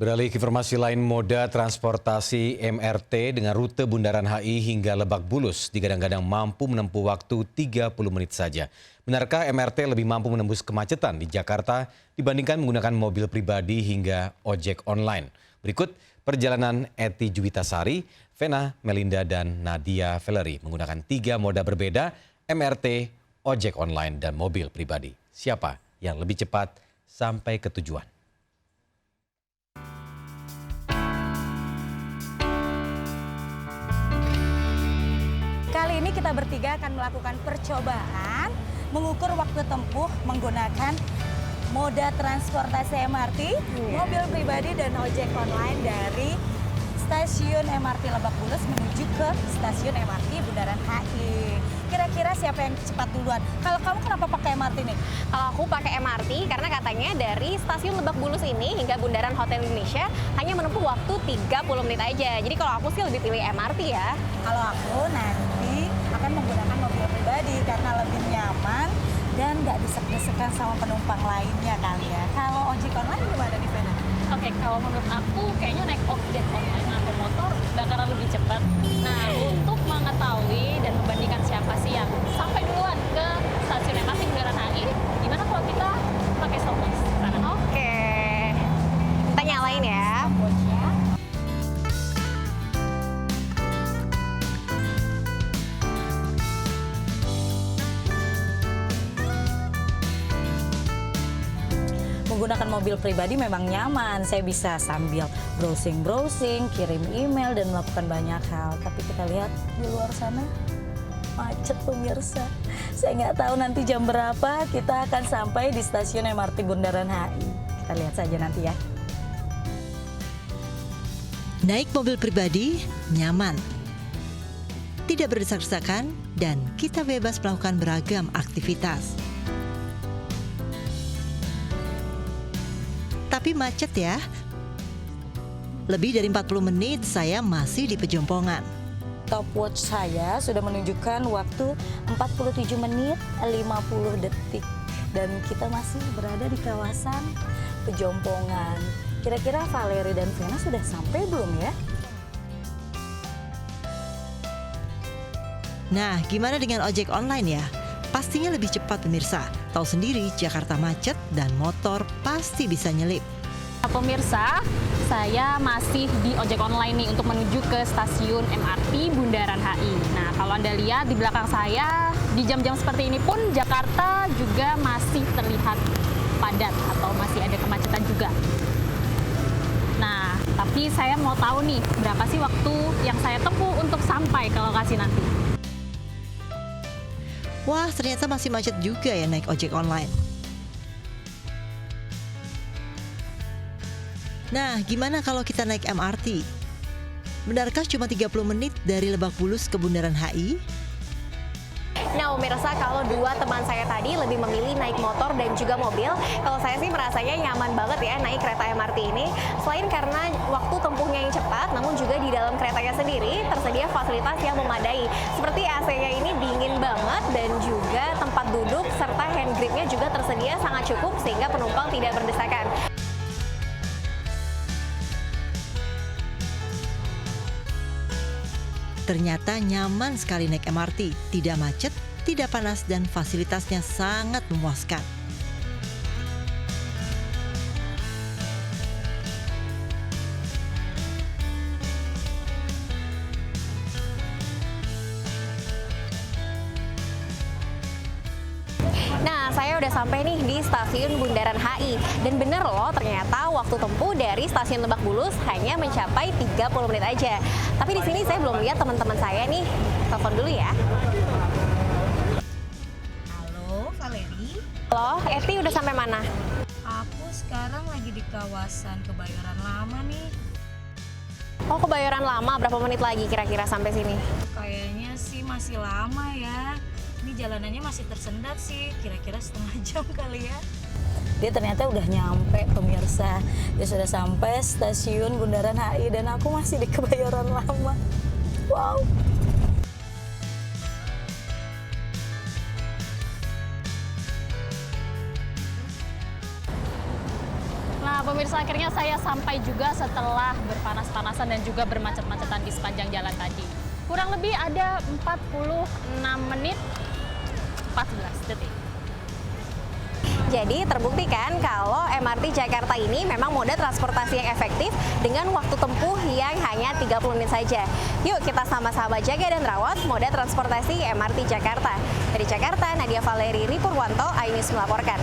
Beralih ke informasi lain, moda transportasi MRT dengan rute Bundaran HI hingga Lebak Bulus digadang-gadang mampu menempuh waktu 30 menit saja. Benarkah MRT lebih mampu menembus kemacetan di Jakarta dibandingkan menggunakan mobil pribadi hingga ojek online? Berikut perjalanan Eti Juwitasari, Vena Melinda, dan Nadia Valery menggunakan 3 moda berbeda, MRT, ojek online, dan mobil pribadi. Siapa yang lebih cepat sampai ke tujuan? Kali ini kita bertiga akan melakukan percobaan mengukur waktu tempuh menggunakan moda transportasi MRT, mobil pribadi dan ojek online dari stasiun MRT Lebak Bulus menuju ke stasiun MRT Bundaran HI. Kira-kira siapa yang cepat duluan? Kalau kamu kenapa pakai MRT nih? Kalau aku pakai MRT karena katanya dari stasiun Lebak Bulus ini hingga Bundaran Hotel Indonesia hanya menempuh waktu 30 menit aja. Jadi kalau aku sih lebih pilih MRT ya. Kalau aku nanti akan menggunakan mobil pribadi karena lebih nyaman dan nggak desek-desekan sama penumpang lainnya kali ya. Kalau ojek online gimana nih, Vena? Oke, kalau menurut aku kayaknya naik ojek online atau motor bakalan lebih cepat. Nah, untuk mengetahui dan membandingkan siapa sih yang sampai duluan ke stasiun MRT Bundaran HI, gimana kalau kita pakai stopwatch sekarang? Oke, kita nyalain ya. Menggunakan mobil pribadi memang nyaman. Saya bisa sambil browsing-browsing, kirim email, dan melakukan banyak hal. Tapi kita lihat di luar sana, macet pemirsa. Saya nggak tahu nanti jam berapa kita akan sampai di stasiun MRT Bundaran HI. Kita lihat saja nanti ya. Naik mobil pribadi nyaman, tidak berdesak-desakan, dan kita bebas melakukan beragam aktivitas. Tapi macet ya. Lebih dari 40 menit saya masih di Pejompongan. Stopwatch saya sudah menunjukkan waktu 47 menit 50 detik. Dan kita masih berada di kawasan Pejompongan. Kira-kira Valery dan Vena sudah sampai belum ya? Nah, gimana dengan ojek online ya? Pastinya lebih cepat pemirsa. Tahu sendiri Jakarta macet dan motor pasti bisa nyelip. Pemirsa, saya masih di ojek online nih untuk menuju ke stasiun MRT Bundaran HI. Nah, kalau Anda lihat di belakang saya, di jam-jam seperti ini pun Jakarta juga masih terlihat padat atau masih ada kemacetan juga. Nah, tapi saya mau tahu nih, berapa sih waktu yang saya tempuh untuk sampai ke lokasi nanti? Wah, ternyata masih macet juga ya naik ojek online. Nah, gimana kalau kita naik MRT? Benarkah cuma 30 menit dari Lebak Bulus ke Bundaran HI? Nah, pemirsa, kalau dua teman saya tadi lebih memilih naik motor dan juga mobil, kalau saya sih merasanya nyaman banget ya naik kereta MRT ini. Selain karena waktu tempuhnya yang cepat, namun juga di dalam keretanya sendiri tersedia fasilitas yang memadai. Seperti AC-nya ini dingin banget dan juga tempat duduk serta hand gripnya juga tersedia sangat cukup sehingga penumpang tidak berdesakan. Ternyata nyaman sekali naik MRT, tidak macet, tidak panas, dan fasilitasnya sangat memuaskan. Nah, saya udah sampai nih di stasiun Bundaran HI. Dan bener loh, ternyata waktu tempuh dari stasiun Lebak Bulus hanya mencapai 30 menit aja. Tapi di sini saya belum lihat teman-teman saya nih. Telepon dulu ya. Halo, Valery. Halo, Eti udah sampai mana? Aku sekarang lagi di kawasan Kebayoran Lama nih. Oh, Kebayoran Lama. Berapa menit lagi kira-kira sampai sini? Kayaknya sih masih lama ya. Ini jalanannya masih tersendat sih, kira-kira setengah jam kali ya. Dia ternyata udah nyampe pemirsa. Dia sudah sampai stasiun Bundaran HI dan aku masih di Kebayoran Lama. Wow. Nah, Nah, pemirsa, akhirnya saya sampai juga setelah berpanas-panasan dan juga bermacet-macetan di sepanjang jalan tadi. Kurang lebih ada 46 menit 14 detik. Jadi terbuktikan kalau MRT Jakarta ini memang moda transportasi yang efektif dengan waktu tempuh yang hanya 30 menit saja. Yuk kita sama-sama jaga dan rawat moda transportasi MRT Jakarta. Dari Jakarta, Nadia Valeri Ripurwanto, iNews melaporkan.